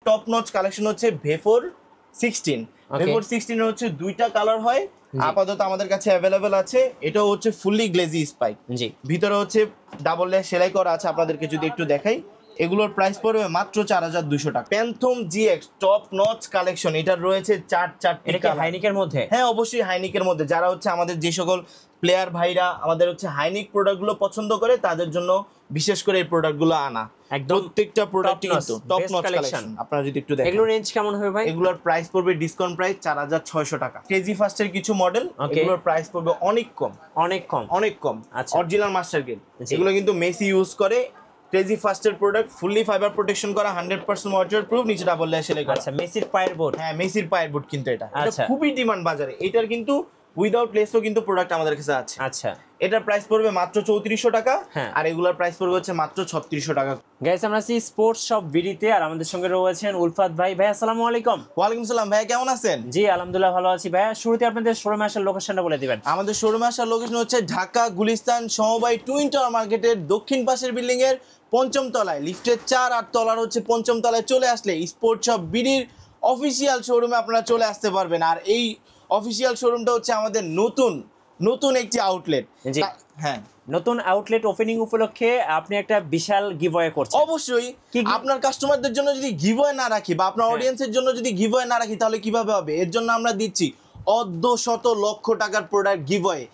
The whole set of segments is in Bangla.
টপ নচ কালেকশন হচ্ছে ভেফোর 16। ভেফোর 16 এর হচ্ছে দুইটা কালার হয়, আপাতত আমাদের কাছে অ্যাভেলেবেল আছে। এটা হচ্ছে ফুললি গ্লেজি স্পাইক, জি ভিতরে হচ্ছে ডাবল লেয়ার সেলাই করা আছে। আপনাদেরকে যদি একটু দেখাই, এগুলোর প্রাইস পড়বে মাত্র 4200 টাকা। Phantom GX top notch collection, এটার রয়েছে চারটি এটা কি কালার। হাইনিকের মধ্যে? হ্যাঁ অবশ্যই হাইনিকের মধ্যে। যারা হচ্ছে আমাদের যে সকল প্লেয়ার ভাইরা আমাদের হচ্ছে হাইনিক প্রোডাক্টগুলো পছন্দ করে, তাদের জন্য বিশেষ করে এই প্রোডাক্টগুলো আনা। একদম প্রত্যেকটা প্রোডাক্ট কিন্তু top best notch collection। Collection. আপনারা যদি একটু দেখেন, এগুলোর রেঞ্জ কেমন হবে ভাই? এগুলোর প্রাইস পড়বে ডিসকাউন্ট প্রাইস 4600 টাকা। কেজি ফার্স্টের কিছু মডেল, এগুলোর প্রাইস পড়বে অনেক কম, অনেক কম। আচ্ছা অরিজিনাল মাস্টার গ্রেড, এগুলো কিন্তু মেসি ইউজ করে। ক্রেজি ফার্স্টের প্রোডাক্ট, ফুললি ফাইবার প্রোটেকশন করা, 100% ওয়াটার প্রুফ, নিচে ডাবল লেয়ার সেলাই করা। আচ্ছা মেসির পায়ের বোর্ড। হ্যাঁ মেসির পায়ের বুট কিন্তু এটা আচ্ছা। খুবই ডিমান্ড বাজারে। এটার কিন্তু উইদাউট লেসও কিন্তু প্রোডাক্ট আমাদের কাছে আছে। আচ্ছা এটার প্রাইস পড়বে মাত্র 3400 টাকা, হ্যাঁ। আর এগুলোর প্রাইস পড়বে হচ্ছে মাত্র 3600 টাকা। গাইস আমরা আছি স্পোর্টস শপ বিডিতে, আর আমাদের সঙ্গে রয়েছেন উলফাত ভাই। ভাই আসসালামু আলাইকুম। ওয়ালাইকুম সালাম ভাই, কেমন আছেন? জি আলহামদুলিল্লাহ ভালো আছি ভাই। শুরুতে আপনাদের শোরুমে আসার লোকেশনটা বলে দিবেন। আমাদের শোরুমে আসার লোকেশন হচ্ছে ঢাকা গুলিস্তান সমবায় টুইন টাওয়ার মার্কেটের দক্ষিণ পাশের বিল্ডিং এর 5ম তলায়, লিফটের 4 আর তলার হচ্ছে 5ম তলায় চলে আসলে স্পোর্টস শপ বিডির অফিসিয়াল শোরুমে আপনারা চলে আসতে পারবেন। আর এই অফিসিয়াল শোরুমটা হচ্ছে আমাদের নতুন একটি আউটলেট। হ্যাঁ, নতুন আউটলেট ওপেনিং উপলক্ষে আপনি একটা বিশাল গিভঅ্যাওয়ে করছেন। অবশ্যই আপনার কাস্টমারদের জন্য যদি গিভঅ্যাওয়ে না রাখি বা আপনার অডিয়েন্সের জন্য যদি গিভঅ্যাওয়ে না রাখি, তাহলে কিভাবে হবে? এর জন্য আমরা দিচ্ছি অর্ধশত লক্ষ টাকার প্রোডাক্ট গিভঅ্যাওয়ে।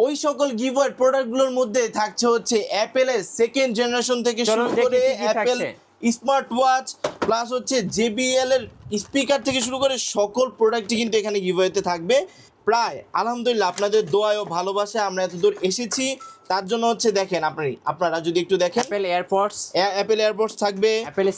ওই সকল গিভঅ্যাওয়ে প্রোডাক্টগুলোর মধ্যে থাকছে হচ্ছে অ্যাপেলের 2nd জেনারেশন থেকে শুরু করে অ্যাপেল স্মার্ট ওয়াচ, প্লাস হচ্ছে জেবিএল এর স্পিকার থেকে শুরু করে সকল প্রোডাক্টই কিন্তু এখানে গিভঅ্যাওয়েতে থাকবে। প্রায় আলহামদুলিল্লাহ আপনাদের দোয়া ও ভালোবাসা আমরা এতদূর এসেছি। তার জন্য হচ্ছে দেখেন, আপনারা যদি একটু দেখেন, অ্যাপেল এয়ারপডস থাকবে, অ্যাপেল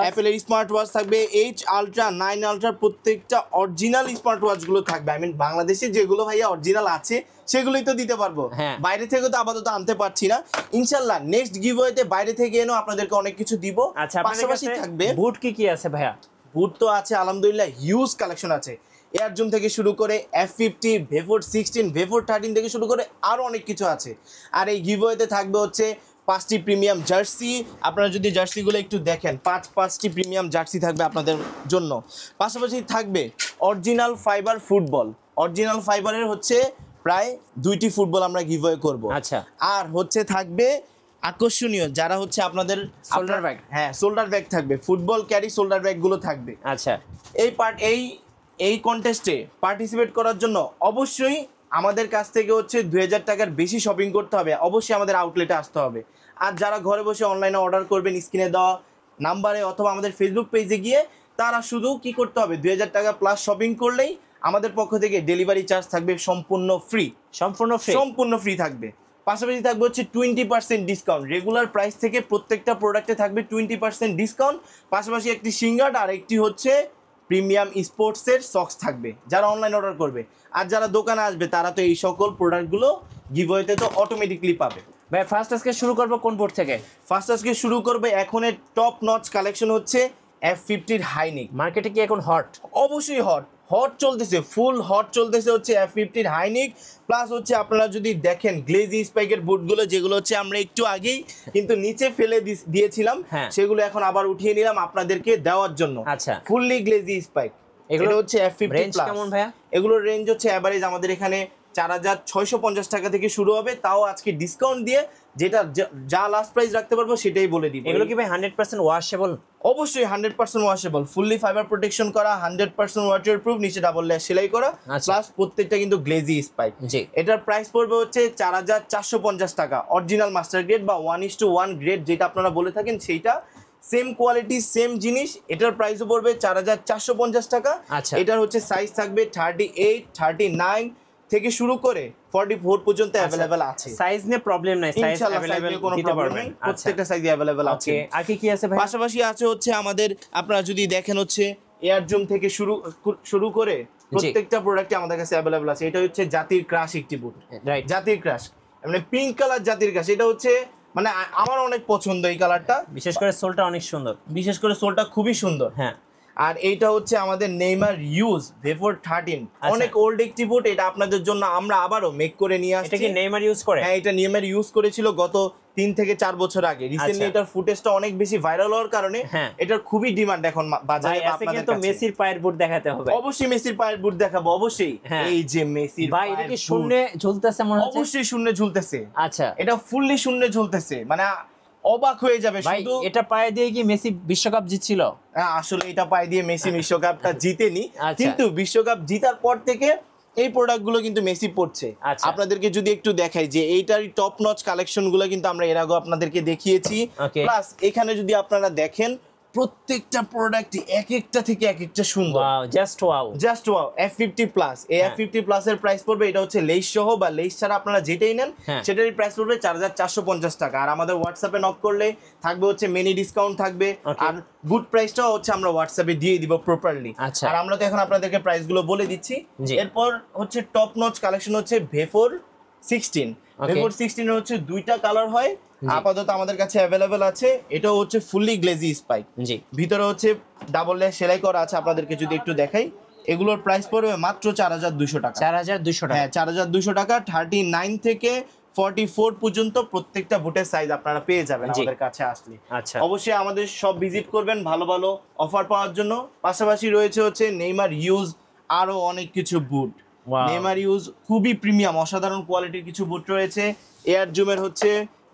অ্যাপেলের স্মার্ট ওয়াচ থাকবে, এইচ আলট্রা 9 আলট্রা, প্রত্যেকটা অরিজিনাল স্মার্ট ওয়াচ গুলো থাকবে। আই মিন বাংলাদেশে যেগুলো ভাইয়া অরিজিনাল আছে সেগুলোই তো দিতে পারবো, বাইরে থেকে তো আপাতত আনতে পারছি না। ইনশাআল্লাহ নেক্সট গিভঅ্যাওয়েতে বাইরে থেকে এনেও আপনাদেরকে অনেক কিছু দিব। আচ্ছা পাশাপাশি থাকবে বুট কি আছে ভাইয়া? বুট তো আছে আলহামদুলিল্লাহ, হিউজ কালেকশন আছে। এয়ার জুম থেকে শুরু করে F50, ভেফোর 16, ভেফোর 13 থেকে শুরু করে আরও অনেক কিছু আছে। আর এই গিভঅ্যাওয়েতে থাকবে হচ্ছে 5টি প্রিমিয়াম জার্সি। আপনারা যদি জার্সিগুলো একটু দেখেন, 5টি প্রিমিয়াম জার্সি থাকবে আপনাদের জন্য। পাশাপাশি থাকবে অরিজিনাল ফাইবার ফুটবল, অরিজিনাল ফাইবারের হচ্ছে প্রায় 2টি ফুটবল আমরা গিভঅ্যাওয়ে করব। আচ্ছা, আর হচ্ছে থাকবে আকর্ষণীয় যারা হচ্ছে আপনাদের শোল্ডার ব্যাগ, হ্যাঁ শোল্ডার ব্যাগ থাকবে, ফুটবল ক্যারি শোল্ডার ব্যাগগুলো থাকবে। আচ্ছা, এই কন্টেস্টে পার্টিসিপেট করার জন্য অবশ্যই আমাদের কাছ থেকে হচ্ছে 2000 টাকার বেশি শপিং করতে হবে, অবশ্যই আমাদের আউটলেটে আসতে হবে। আর যারা ঘরে বসে অনলাইনে অর্ডার করবেন, স্ক্রিনে দেওয়া নাম্বারে অথবা আমাদের ফেসবুক পেজে গিয়ে তারা শুধু কি করতে হবে, 2000 টাকা প্লাস শপিং করলেই আমাদের পক্ষ থেকে ডেলিভারি চার্জ থাকবে সম্পূর্ণ ফ্রি থাকবে। পাশাপাশি থাকবে হচ্ছে 20% ডিসকাউন্ট, রেগুলার প্রাইস থেকে প্রত্যেকটা প্রোডাক্টে থাকবে 20% ডিসকাউন্ট। পাশাপাশি একটি সিঙ্গার্ড আর একটি হচ্ছে প্রিমিয়াম স্পোর্টসের সক্স থাকবে যারা অনলাইন অর্ডার করবে। আর যারা দোকানে আসবে তারা তো এই সকল প্রোডাক্টগুলো গিভঅ্যাওয়েতে তো অটোমেটিকলি পাবে। ভাই ফার্স্ট আজকে শুরু করব কোন বোর্ড থেকে? আজকে শুরু করবে এখনের টপ নচ কালেকশন হচ্ছে F50 হাইনিক। মার্কেটে কি এখন হট? অবশ্যই হট চলতেছে, ফুল হট চলতেছে হচ্ছে F50 হাইনিক। প্লাস হচ্ছে আপনারা যদি দেখেন গ্লেজি স্পাইকের বুটগুলো, যেগুলো হচ্ছে আমরা একটু আগেই কিন্তু নিচে ফেলে দিয়েছিলাম, সেগুলো এখন আবার উঠিয়ে নিলাম আপনাদেরকে দেওয়ার জন্য। আচ্ছা, ফুললি গ্লেজি স্পাইক, এগুলো হচ্ছে F50 প্লাস। কেমন ভাইয়া? এগুলোর রেঞ্জ হচ্ছে এভারেজ আমাদের এখানে 4650 টাকা থেকে শুরু হবে, তাও আজকে ডিসকাউন্ট দিয়ে যেটা যা লাস্ট প্রাইস রাখতে পারবো সেটাই বলে দিব। এগুলো কি ভাই 100% ওয়াশেবল? অবশ্যই 100% ওয়াশেবল, ফুললি ফাইবার প্রোটেকশন করা, 100% ওয়াটারপ্রুফ, নিচে ডাবল লেয়ার সেলাই করা, প্লাস প্রত্যেকটা কিন্তু গ্লেজি স্পাইক। এটার প্রাইস পড়বে হচ্ছে 4450 টাকা। অরিজিনাল মাস্টার গ্রেড বা 1:1 গ্রেড যেটা আপনারা বলে থাকেন, সেইটা সেম কোয়ালিটি সেম জিনিস। এটার প্রাইসও পড়বে 4450 টাকা। এটার হচ্ছে সাইজ থাকবে 38, 39 থেকে শুরু করে 44 পর্যন্ত अवेलेबल আছে। সাইজ নিয়ে প্রবলেম নাই, সাইজ अवेलेबल দিতে পারবেন, প্রত্যেকটা সাইজ अवेलेबल আছে। আর কি আছে ভাই? পাশাপাশি আছে হচ্ছে আমাদের, আপনারা যদি দেখেন হচ্ছে এয়ার জুম থেকে শুরু করে প্রত্যেকটা প্রোডাক্টই আমাদের কাছে अवेलेबल আছে। এটা হচ্ছে জাতির ক্রাশ একটি বুট, রাইট, জাতির ক্রাশ, মানে পিঙ্ক কালার জাতির ক্রাশ। এটা হচ্ছে মানে আমার অনেক পছন্দ এই কালারটা, বিশেষ করে সোলটা অনেক সুন্দর, বিশেষ করে সোলটা খুবই সুন্দর। হ্যাঁ, আর এইটা হচ্ছে আমাদের নেইমার ইউজ ভেফোর 13, অনেক ওল্ড একটি বুট। এটা আপনাদের জন্য আমরা আবারও মেক করে নিয়ে আসছি। এটা কি নেইমার ইউজ করে? হ্যাঁ, এটা নেইমার ইউজ করেছিল গত 3 থেকে 4 বছর আগে। রিসেন্টলি এটার ফুটেজটা অনেক বেশি ভাইরাল হওয়ার কারণে এটার খুবই ডিমান্ড এখন বাজারে। আপনাদের কাছে মেসির পায়ের বুট দেখাতে হবে। অবশ্যই মেসির পায়ের বুট দেখাবো, অবশ্যই। এই যে মেসির ভাই, এটা কি শূন্যে ঝুলতেছে মনে হচ্ছে? অবশ্যই শূন্যে ঝুলতেছে। আচ্ছা, এটা ফুললি শূন্যে ঝুলতেছে, মানে অবাক হয়ে যাবে। শুধু এটা পায়ে দিয়ে কি মেসি বিশ্বকাপ জিতছিল? আসলে এটা পায়ে দিয়ে মেসি বিশ্বকাপটা জিতেনি, কিন্তু বিশ্বকাপ জিতার পর থেকে এই প্রোডাক্টগুলো কিন্তু মেসি পড়ছে। আপনাদেরকে যদি একটু দেখাই যে এইটারই টপ নচ কালেকশন গুলো কিন্তু আমরা এর আগে আপনাদেরকে দেখিয়েছি। প্লাস এখানে যদি আপনারা দেখেন প্রত্যেকটা প্রোডাক্ট এক একটা থেকে এক একটা সুন্দর। Just wow. F50 প্লাস, এই F50 প্লাস এর প্রাইস পড়বে, এটা হচ্ছে লেস সহ বা লেস ছাড়া আপনারা যেটাই নেন সেটারই প্রাইস পড়বে 4450 টাকা। আর আমাদের হোয়াটসঅ্যাপে নক করলে থাকবে হচ্ছে মেনি ডিসকাউন্ট থাকবে, আর গুড প্রাইসটাও হচ্ছে আমরা হোয়াটসঅ্যাপে দিয়ে দিব প্রপারলি। আর আমরা তো এখন আপনাদেরকে প্রাইস গুলো বলে দিচ্ছি। এরপর হচ্ছে টপ নচ কালেকশন হচ্ছে ভেফোর 16। ভেফোর 16 এর হচ্ছে দুইটা কালার হয়, আপাতত আমাদের কাছে অ্যাভেলেবেল আছে। এটাও হচ্ছে ফুললি গ্লেজি স্পাইক, ভিতরে হচ্ছে ডাবল লেয়ার সেলাই করা আছে। আপনাদেরকে যদি একটু দেখাই, এগুলোর প্রাইস পড়বে মাত্র 4200 টাকা। 4200 টাকা? হ্যাঁ, 4200 টাকা। 39 থেকে 44 পর্যন্ত প্রত্যেকটা বুটের সাইজ আপনারা পেয়ে যাবেন আমাদের কাছে আসলে। অবশ্যই আমাদের সব ভিজিট করবেন ভালো ভালো অফার পাওয়ার জন্য। পাশাপাশি রয়েছে হচ্ছে নেইমার ইউজ আরো অনেক কিছু বুট। নেইমার ইউজ খুবই প্রিমিয়াম অসাধারণ কোয়ালিটির কিছু বুট রয়েছে। এয়ার জুমের হচ্ছে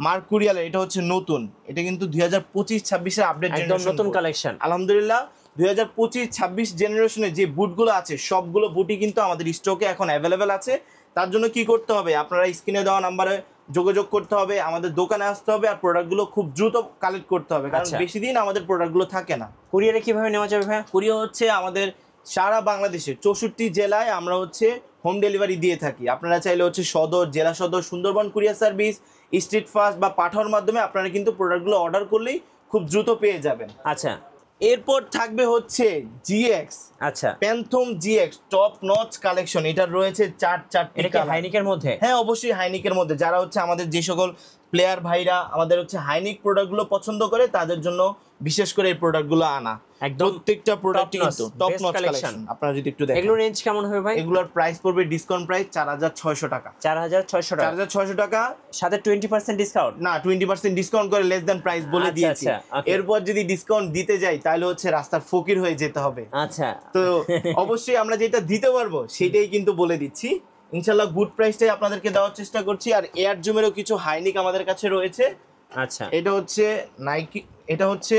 মার্কুরিয়াল, এটা হচ্ছে নতুন, এটা কিন্তু 2025-26 এর আপডেট জেনারেশন, নতুন কালেকশন। আলহামদুলিল্লাহ 2025-26 জেনারেশনের যে বুটগুলো আছে সবগুলো বুটই কিন্তু আমাদের স্টকে এখন অ্যাভেলেবেল আছে। তার জন্য কি করতে হবে, আপনারা স্ক্রিনে দেওয়া নাম্বারে যোগাযোগ করতে হবে, আমাদের দোকানে আসতে হবে, আর প্রোডাক্টগুলো খুব দ্রুত কালেক্ট করতে হবে, কারণ বেশি দিন আমাদের প্রোডাক্টগুলো থাকে না। কুরিয়ারে কিভাবে নেওয়া যাবে ভাই? কুরিয়ার হচ্ছে আমাদের সারা বাংলাদেশে 64 জেলায় আমরা হচ্ছে হোম ডেলিভারি দিয়ে থাকি। আপনারা চাইলে হচ্ছে সদর, জেলা সদর, Sundarban courier service, street fast বা পাঠানোর মাধ্যমে আপনারা কিন্তু প্রোডাক্টগুলো অর্ডার করলেই খুব দ্রুত পেয়ে যাবেন। আচ্ছা, এরপর থাকবে হচ্ছে GX. Phantom GX top notch collection. এটা রয়েছে 4টি কালার। হাইনিকের মধ্যে? হ্যাঁ, অবশ্যই হাইনিকের মধ্যে। যারা হচ্ছে আমাদের যে সকল প্লেয়ার ভাইরা আমাদের হচ্ছে হাইনিক প্রোডাক্টগুলো পছন্দ করে তাদের জন্য বিশেষ করে এই প্রোডাক্টগুলো আনা। প্রত্যেকটা প্রোডাক্টই কিন্তু টপ নচ কালেকশন। আপনারা যদি একটু দেখেন এগুলোর রেঞ্জ কেমন হবে ভাই? এগুলোর প্রাইস পড়বে ডিসকাউন্ট প্রাইস 4600 টাকা। 4600 টাকা? 4600 টাকা সাথে 20% ডিসকাউন্ট? না, 20% ডিসকাউন্ট করে লেস দ্যান প্রাইস বলে দিয়েছি। এরপর যদি ডিসকাউন্ট দিতে যাই তাহলে হচ্ছে রাস্তার ফকির হয়ে যেতে হবে। আচ্ছা, তো অবশ্যই আমরা যেটা দিতে পারবো সেটাই কিন্তু বলে দিচ্ছি। ইনশাআল্লাহ গুড প্রাইসটাই আপনাদেরকে দেওয়ার চেষ্টা করছি। আর এয়ার জুমেরও কিছু হাইনিক আমাদের কাছে রয়েছে। আচ্ছা, এটা হচ্ছে নাইকি, এটা হচ্ছে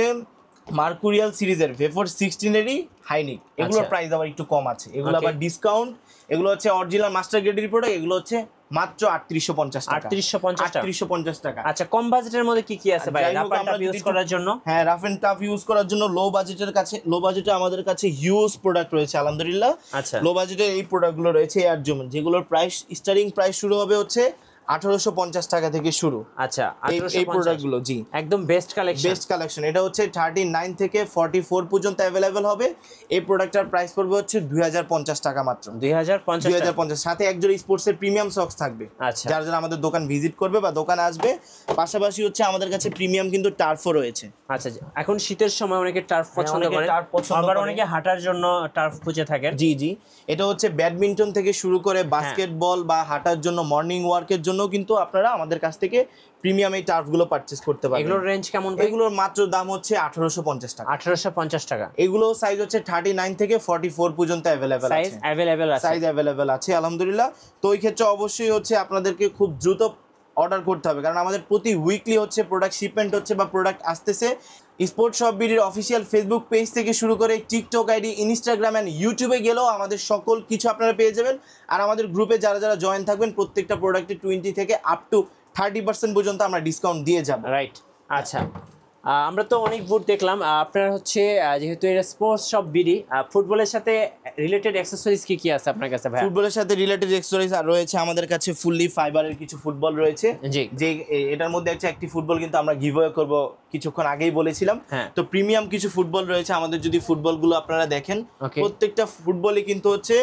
মার্কুরিয়াল সিরিজের ভেফোর 16 এরই হাইনিক। এগুলোর প্রাইস আবার একটু কম আছে, এগুলো আবার ডিসকাউন্ট। এগুলো হচ্ছে অরিজিনাল মাস্টার গ্রেডের প্রোডাক্ট, এগুলো হচ্ছে মাত্র 3850 টাকা। 3850 টাকা। আচ্ছা, কম বাজেটের মধ্যে কি কি আছে ভাই রাফ এন্ড টাফ ইউজ করার জন্য? হ্যাঁ, রাফ এন্ড টাফ ইউজ করার জন্য লো বাজেটে আমাদের কাছে হিউজ প্রোডাক্ট রয়েছে আলহামদুলিল্লাহ। আচ্ছা, লো বাজেটে এই প্রোডাক্টগুলো রয়েছে এয়ার জুম, যেগুলোর প্রাইস স্টার্টিং প্রাইস শুরু হবে হচ্ছে 1850 টাকা থেকে শুরু। আচ্ছা, এই প্রোডাক্টগুলো জি একদম বেস্ট কালেকশন। এটা হচ্ছে 39 থেকে 44 পর্যন্ত অ্যাভেলেবেল হবে। এই প্রোডাক্টটার প্রাইস পড়বে হচ্ছে 2050 টাকা মাত্র। 2050 সাথে একজোড়া স্পোর্টসের প্রিমিয়াম সক্স থাকবে। আচ্ছা, যারা আমাদের দোকান ভিজিট করবে বা দোকানে আসবে। পাশাপাশি হচ্ছে আমাদের কাছে প্রিমিয়াম কিন্তু টার্ফও রয়েছে। আচ্ছা, এখন শীতের সময় অনেকে টার্ফ পছন্দ করে, আবার অনেকে হাঁটার জন্য টার্ফ খুঁজে থাকেন। জি, এটা হচ্ছে ব্যাডমিন্টন থেকে শুরু করে বাস্কেটবল বা হাঁটার জন্য, মর্নিং ওয়ার্কের জন্য কিন্তু আপনারা আমাদের কাছ থেকে প্রিমিয়াম এই টার্ফগুলো পারচেজ করতে পারবেন। এগুলোর রেঞ্জ কেমন? এগুলোর মাত্র দাম হচ্ছে 1850 টাকা। 1850 টাকা। এগুলো সাইজ হচ্ছে 39 থেকে 44 পর্যন্ত সাইজ অ্যাভেলেবেল আছে আলহামদুলিল্লাহ। তো ওই ক্ষেত্রে অবশ্যই হচ্ছে আপনাদেরকে খুব দ্রুত অর্ডার করতে হবে, কারণ আমাদের প্রতি উইকলি হচ্ছে প্রোডাক্ট শিপমেন্ট হচ্ছে বা প্রোডাক্ট আসতেছে। স্পোর্টস শপ বিডির অফিসিয়াল ফেসবুক পেজ থেকে শুরু করে টিকটক আইডি, ইনস্টাগ্রাম অ্যান্ড ইউটিউবে গেলেও আমাদের সকল কিছু আপনারা পেয়ে যাবেন। আর আমাদের গ্রুপে যারা জয়েন থাকবেন প্রত্যেকটা প্রোডাক্টে 20 থেকে আপ টু 30% পর্যন্ত আমরা ডিসকাউন্ট দিয়ে যাব। রাইট। আচ্ছা, আমরা তো অনেক বুট দেখলাম। আপনার হচ্ছে যেহেতু এটা স্পোর্টস শপ বিডি, ফুটবলের সাথে রিলেটেড অ্যাকসেসরিজ কি আছে আপনার কাছে ভাই? ফুটবলের সাথে রিলেটেড অ্যাকসেসরিজ আর রয়েছে আমাদের কাছে ফুললি ফাইবারের কিছু ফুটবল রয়েছে। যে এটার মধ্যে একটি ফুটবল কিন্তু আমরা গিভঅ্যাওয়ে করব কিছুক্ষণ আগেই বলেছিলাম। তো প্রিমিয়াম কিছু ফুটবল রয়েছে আমাদের। যদি ফুটবলগুলো আপনারা দেখেন প্রত্যেকটা ফুটবলই কিন্তু হচ্ছে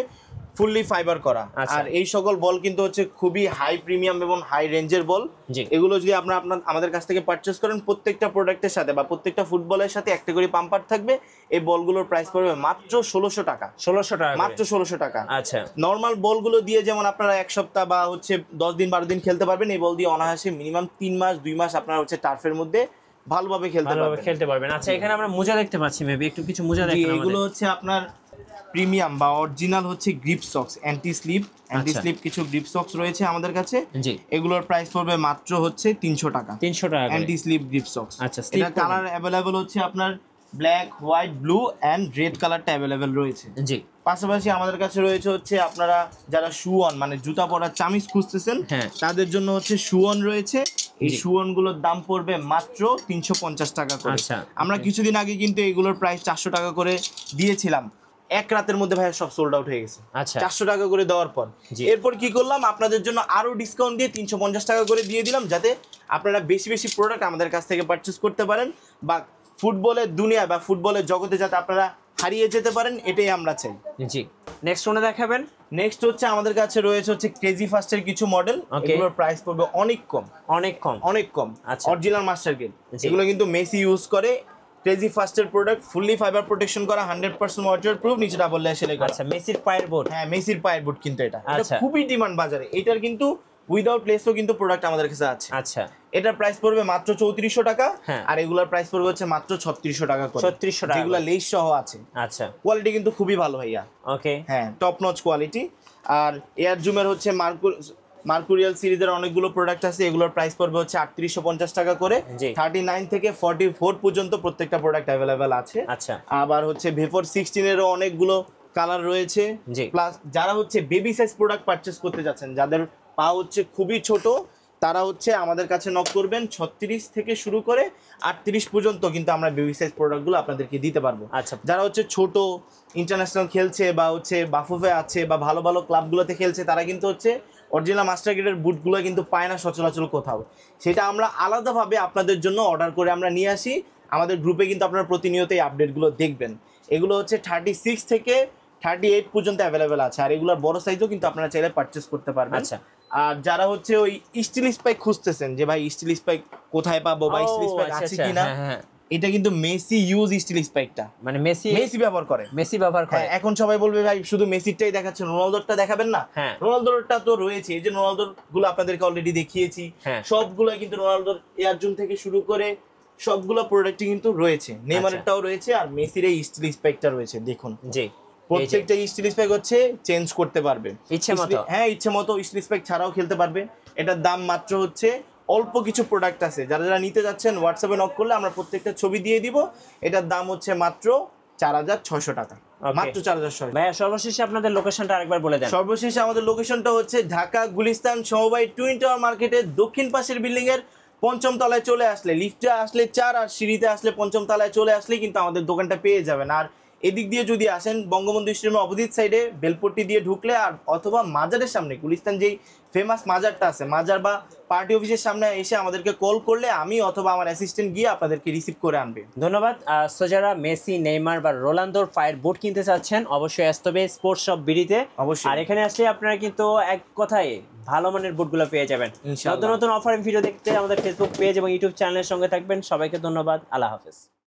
ফুললি ফাইবার করা। আচ্ছা। আর এই সকল বল কিন্তু হচ্ছে খুবই হাই প্রিমিয়াম এবং হাই রেঞ্জের বল। জি। এগুলো যদি আপনার আমাদের কাছ থেকে পারচেজ করেন, প্রত্যেকটা প্রোডাক্টের সাথে বা প্রত্যেকটা ফুটবলের সাথে একটা করে পাম্পার থাকবে। এই বলগুলোর প্রাইস পড়বে মাত্র 1600 টাকা। 1600 টাকা করে। মাত্র 1600 টাকা। আচ্ছা। নর্মাল বলগুলো দিয়ে যেমন আপনারা এক সপ্তাহ বা হচ্ছে 10 দিন 12 দিন খেলতে পারবেন, এই বল দিয়ে অনায়াসে মিনিমাম 3 মাস 2 মাস আপনারা হচ্ছে টার্ফের মধ্যে ভালোভাবে খেলতে পারবেন। আচ্ছা, এখানে আমরা মোজা দেখতে পাচ্ছি, মেবি একটু কিছু মোজা জি, দেখেন এগুলো আমাদের। হচ্ছে আপনার প্রিমিয়াম বা অরিজিনাল হচ্ছে গ্রিপ সক্স, অ্যান্টি স্লিপ কিছু গ্রিপ সক্স রয়েছে আমাদের কাছে। জি। এগুলোর প্রাইস পড়বে মাত্র হচ্ছে 300 টাকা। 300 টাকা করে। Anti slip grip socks. আচ্ছা, এটা কালার অ্যাভেলেবল হচ্ছে আপনার black, white, blue and red কালারটা অ্যাভেলেবল রয়েছে। জি। পাশাপাশি আমাদের কাছে রয়েছে হচ্ছে আপনারা যারা শু অন মানে জুতা পরার চামিজ খুঁজতেছেন, হ্যাঁ, তাদের জন্য হচ্ছে শু অন রয়েছে। এই শু অন গুলোর দাম পড়বে মাত্র 350 টাকা করে। আচ্ছা। আমরা কিছুদিন আগে কিন্তু এগুলোর প্রাইস 400 টাকা করে দিয়েছিলাম, এক রাতের মধ্যে ভাই সব সোল্ড আউট হয়ে গেছে। আচ্ছা। 400 টাকা করে দেওয়ার পর এরপর কি করলাম, আপনাদের জন্য আরো ডিসকাউন্ট দিয়ে 350 টাকা করে দিয়ে দিলাম, যাতে আপনারা বেশি বেশি প্রোডাক্ট আমাদের কাছ থেকে পারচেজ করতে পারেন বা ফুটবলের দুনিয়া বা ফুটবলের জগতে যাতে আপনারা হারিয়ে যেতে পারেন, এটাই আমরা চাই। জি। নেক্সট কোনটা দেখাবেন? নেক্সট হচ্ছে আমাদের কাছে রয়েছে হচ্ছে ক্রেজি ফাস্টের কিছু মডেল। এগুলোর প্রাইস পড়বে অনেক কম। আচ্ছা। Original master grade. জি। এগুলো কিন্তু মেসি ইউজ করে। ক্রেজি ফাস্টের প্রোডাক্ট ফুললি ফাইবার প্রোটেকশন করা, 100% ওয়াটার প্রুফ, নিচে ডাবল লেয়ার সেলাই করা। আচ্ছা, মেসির পায়ের বোর্ড। হ্যাঁ, মেসির পায়ের বুট কিন্তু এটা আচ্ছা। খুবই ডিমান্ড বাজারে। এটার কিন্তু উইদাউট লেসও কিন্তু প্রোডাক্ট আমাদের কাছে আছে। আচ্ছা। এটার প্রাইস পড়বে মাত্র 3400 টাকা। হ্যাঁ। আর এগুলোর প্রাইস পড়বে হচ্ছে মাত্র 3600 টাকা করে। 3600 টাকা, যেগুলো লেস সহ আছে। আচ্ছা। কোয়ালিটি কিন্তু খুবই ভালো ভাইয়া। ওকে। হ্যাঁ, টপ নচ কোয়ালিটি। আর এয়ার জুমের হচ্ছে মার্কুরিয়াল সিরিজের অনেকগুলো প্রোডাক্ট আছে। এগুলোর প্রাইস পড়বে হচ্ছে 3850 টাকা করে। 39 থেকে 44 পর্যন্ত প্রত্যেকটা প্রোডাক্ট অ্যাভেলেবেল আছে। আচ্ছা। আবার হচ্ছে ভেপর 16 এরও অনেকগুলো কালার রয়েছে। প্লাস যারা হচ্ছে বেবি সাইজ প্রোডাক্ট পারচেস করতে যাচ্ছেন, যাদের পা হচ্ছে খুবই ছোট, তারা হচ্ছে আমাদের কাছে নক করবেন। 36 থেকে শুরু করে 38 পর্যন্ত কিন্তু আমরা বেবি সাইজ প্রোডাক্টগুলো আপনাদেরকে দিতে পারবো। আচ্ছা। যারা হচ্ছে ছোট ইন্টারন্যাশনাল খেলছে বা হচ্ছে বাফুফে আছে বা ভালো ভালো ক্লাবগুলোতে খেলছে, তারা কিন্তু হচ্ছে অরিজিনাল মাস্টার গ্রেডের বুটগুলো কিন্তু পায় না সচরাচর কোথাও। সেটা আমরা আলাদাভাবে আপনাদের জন্য অর্ডার করে আমরা নিয়ে আসি। আমাদের গ্রুপে কিন্তু আপনারা প্রতিনিয়ত এই আপডেটগুলো দেখবেন। এগুলো হচ্ছে 36 থেকে 38 পর্যন্ত অ্যাভেলেবেল আছে। আর এগুলোর বড় সাইজও কিন্তু আপনারা চাইলে পারচেস করতে পারবেন। আচ্ছা। আর যারা হচ্ছে ওই স্টিল স্পাইক খুঁজতেছেন যে ভাই স্টিল স্পাইক কোথায় পাবো বা স্টিল স্পাইক আছে কিনা, এটা কিন্তু মেসি ইউজ স্টিল স্পাইকটা, মানে মেসি ব্যবহার করে। এখন সবাই বলবে ভাই শুধু মেসিরটাই দেখাচ্ছে, রোনালদোরটা দেখাবেন না? রোনালদোরটা তো রয়েছে, এই যে রোনালদোর গুলো আপনাদেরকে অলরেডি দেখিয়েছি, সবগুলো কিন্তু রোনালদোর এয়ার জুম থেকে শুরু করে সবগুলো প্রোডাক্টই কিন্তু রয়েছে। নেইমারেরটাও রয়েছে আর মেসির এই স্টিল স্পাইকটা রয়েছে। দেখুন, জি, প্রত্যেকটা স্টিল স্পাইক হচ্ছে চেঞ্জ করতে পারবে ইচ্ছে মতো। হ্যাঁ, ইচ্ছে মতো স্টিল স্পাইক ছাড়াও খেলতে পারবে। এটার দাম মাত্র হচ্ছে, অল্প কিছু প্রোডাক্ট আছে, যারা যারা নিতে যাচ্ছেন হোয়াটসঅ্যাপে নক করলে আমরা প্রত্যেকটা ছবি দিয়ে দিব। এটার দাম হচ্ছে মাত্র 4600 টাকা, মাত্র 4600। ভাইয়া সর্বশেষে আপনাদের লোকেশনটা আরেকবার বলে দেন। সর্বশেষে আমাদের লোকেশনটা হচ্ছে ঢাকা গুলিস্তান সমবায় টুইন টাওয়ার মার্কেটের দক্ষিণ পাশের বিল্ডিং এর 5ম তলায় চলে আসলে, লিফটে আসলে 4 আর সিঁড়িতে আসলে 5ম তলায় চলে আসলে কিন্তু আমাদের দোকানটা পেয়ে যাবেন। আর এদিক দিয়ে যদি আসেন বঙ্গবন্ধু স্টেডিয়ামের অপোজিট সাইডে বেলপট্টি দিয়ে ঢুকলে, আর অথবা মাজারের সামনে গুলিস্তান যেই ফেমাস মাজারটা আছে, মাজার বা পার্টি অফিসের সামনে এসে আমাদেরকে কল করলে আমি অথবা আমার অ্যাসিস্ট্যান্ট গিয়ে আপনাদেরকে রিসিভ করে আনবে। ধন্যবাদ। সো যারা মেসি, নেইমার বা রোনালদোর পায়ের বুট কিনতে চাচ্ছেন, অবশ্যই আসতে হবে স্পোর্টস শপ বিডিতে। আর এখানে আসলে আপনারা কিন্তু এক কথায় ভালো মানের বুটগুলো পেয়ে যাবেন। নতুন নতুন অফার ভিডিও দেখতে আমাদের ফেসবুক পেজ এবং ইউটিউব চ্যানেলের সঙ্গে থাকবেন। সবাইকে ধন্যবাদ। আল্লাহ হাফেজ।